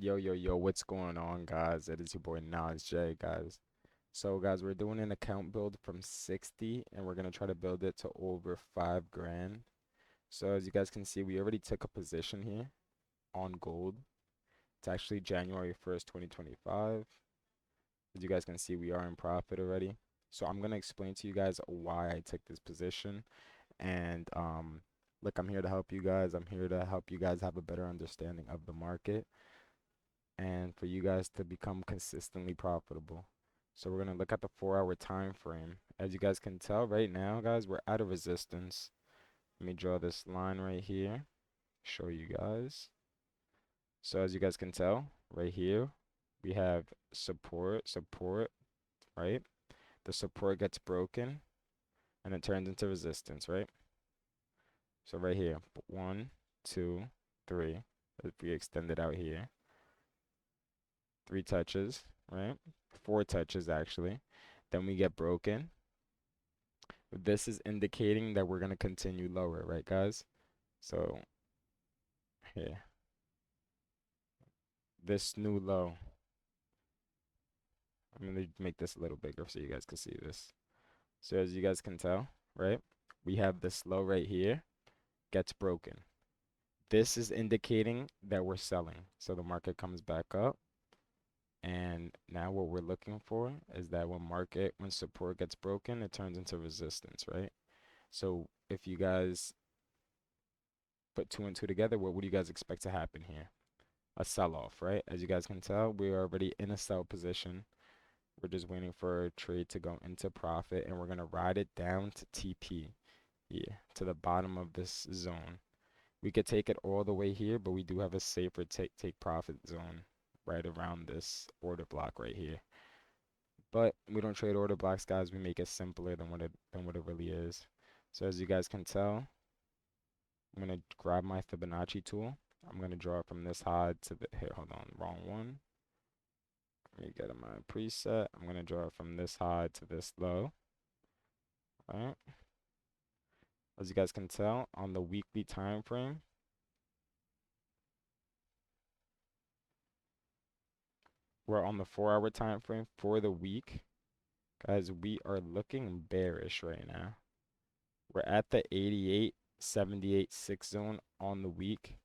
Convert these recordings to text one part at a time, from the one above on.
Yo, what's going on, guys? It is your boy Nas guys. So, guys, we're doing an account build from 60, and we're gonna try to build it to over 5 grand. So, as you guys can see, we already took a position here on gold. It's actually January 1st, 2025. As you guys can see, we are in profit already. So, I'm gonna explain to you guys why I took this position, and look, I'm here to help you guys. I'm here to help you guys have a better understanding of the market and for you guys to become consistently profitable. So we're going to look at the 4 hour time frame. As you guys can tell right now, guys, we're at a resistance. Let me draw this line right here, show you guys. So as you guys can tell, right here, we have support, right? The support gets broken and it turns into resistance, right? So right here, one, two, three. If we extend it out here, 3 touches, right? 4 touches actually. Then we get broken. This is indicating that we're going to continue lower, right, guys? So here, this new low. I'm going to make this a little bigger so you guys can see this. So as you guys can tell, right, we have this low right here gets broken. This is indicating that we're selling. So the market comes back up. And now what we're looking for is that when support gets broken, it turns into resistance, right? So if you guys put two and two together, what would you guys expect to happen here? A sell-off, right? As you guys can tell, we're already in a sell position. We're just waiting for a trade to go into profit, and we're going to ride it down to TP here, to the bottom of this zone. We could take it all the way here, but we do have a safer take profit zone right around this order block right here. But we don't trade order blocks, guys. We make it simpler than what it really is. So as you guys can tell, I'm gonna grab my Fibonacci tool. I'm gonna draw it from this high to the here. Hold on, wrong one. Let me get in my preset. I'm gonna draw it from this high to this low. All right. As you guys can tell, on the weekly time frame, we're on the 4 hour time frame for the week. Guys, we are looking bearish right now. We're at the 88, 78, 6 zone on the week.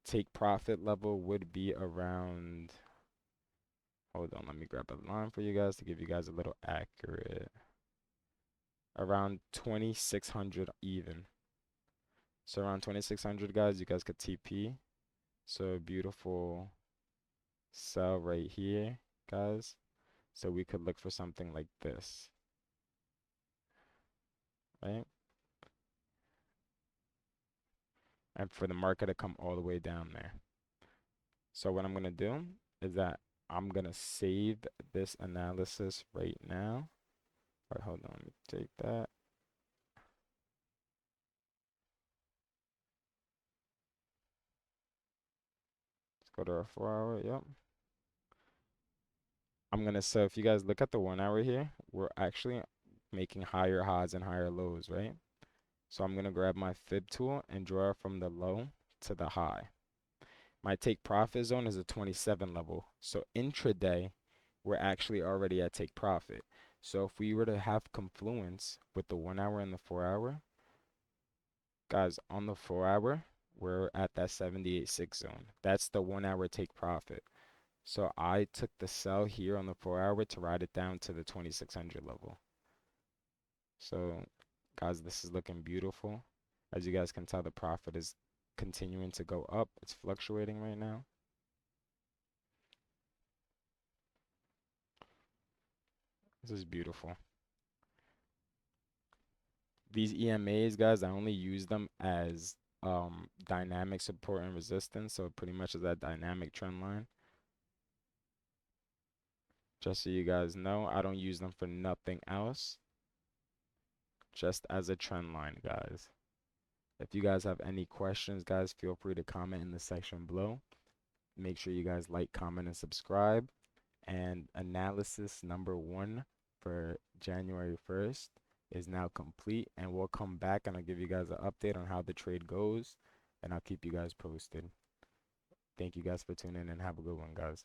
Take profit level would be around, hold on, let me grab a line for you guys to give you guys a little accurate. Around 2600 even. So around 2600, guys, you guys could TP. So beautiful sell right here, guys. So we could look for something like this, right? And for the market to come all the way down there. So what I'm going to do is that I'm going to save this analysis right now. All right, hold on, let me take that. Let's go to our 4 hour, yep. So if you guys look at the 1 hour here, we're actually making higher highs and higher lows, right? So I'm going to grab my fib tool and draw from the low to the high. My take profit zone is a 27 level. So intraday, we're actually already at take profit. So if we were to have confluence with the 1 hour and the 4 hour, guys, on the 4 hour, we're at that 78.6 zone. That's the 1 hour take profit. So I took the sell here on the 4 hour to ride it down to the 2600 level. So guys, this is looking beautiful. As you guys can tell, the profit is continuing to go up. It's fluctuating right now. This is beautiful. These EMAs, guys, I only use them as dynamic support and resistance. So pretty much is that dynamic trend line. Just so you guys know, I don't use them for nothing else. Just as a trend line, guys. If you guys have any questions, guys, feel free to comment in the section below. Make sure you guys like, comment, and subscribe. And analysis number 1 for January 1st is now complete. And we'll come back and I'll give you guys an update on how the trade goes. And I'll keep you guys posted. Thank you guys for tuning in and have a good one, guys.